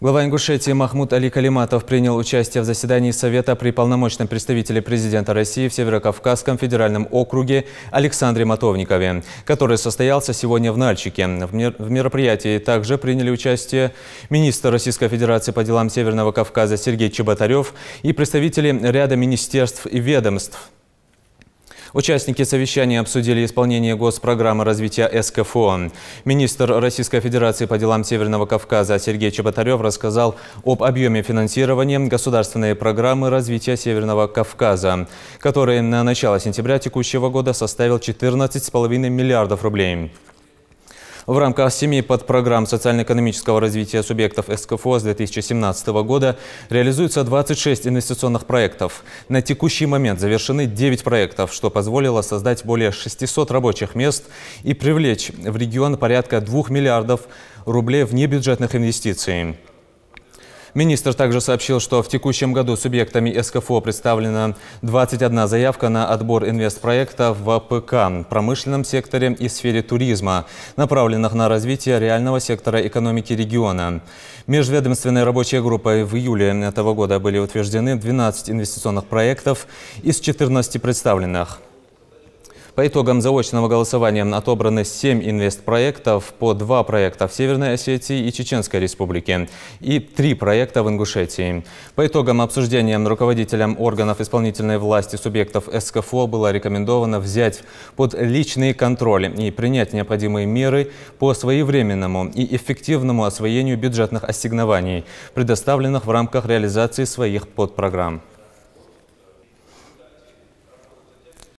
Глава Ингушетии Махмуд Али Калиматов принял участие в заседании Совета при полномочном представителе президента России в Северокавказском федеральном округе Александре Матовникове, который состоялся сегодня в Нальчике. В мероприятии также приняли участие министр Российской Федерации по делам Северного Кавказа Сергей Чеботарев и представители ряда министерств и ведомств. Участники совещания обсудили исполнение госпрограммы развития СКФО. Министр Российской Федерации по делам Северного Кавказа Сергей Чеботарев рассказал об объеме финансирования государственной программы развития Северного Кавказа, который на начало сентября текущего года составил 14,5 миллиардов рублей. В рамках 7 подпрограмм социально-экономического развития субъектов СКФО с 2017 года реализуется 26 инвестиционных проектов. На текущий момент завершены 9 проектов, что позволило создать более 600 рабочих мест и привлечь в регион порядка 2 миллиардов рублей внебюджетных инвестиций. Министр также сообщил, что в текущем году субъектами СКФО представлена 21 заявка на отбор инвестпроектов в ПК, промышленном секторе и сфере туризма, направленных на развитие реального сектора экономики региона. Межведомственной рабочей группой в июле этого года были утверждены 12 инвестиционных проектов из 14 представленных. По итогам заочного голосования отобраны 7 инвестпроектов, по 2 проекта в Северной Осетии и Чеченской Республике и 3 проекта в Ингушетии. По итогам обсуждения руководителям органов исполнительной власти субъектов СКФО было рекомендовано взять под личный контроль и принять необходимые меры по своевременному и эффективному освоению бюджетных ассигнований, предоставленных в рамках реализации своих подпрограмм.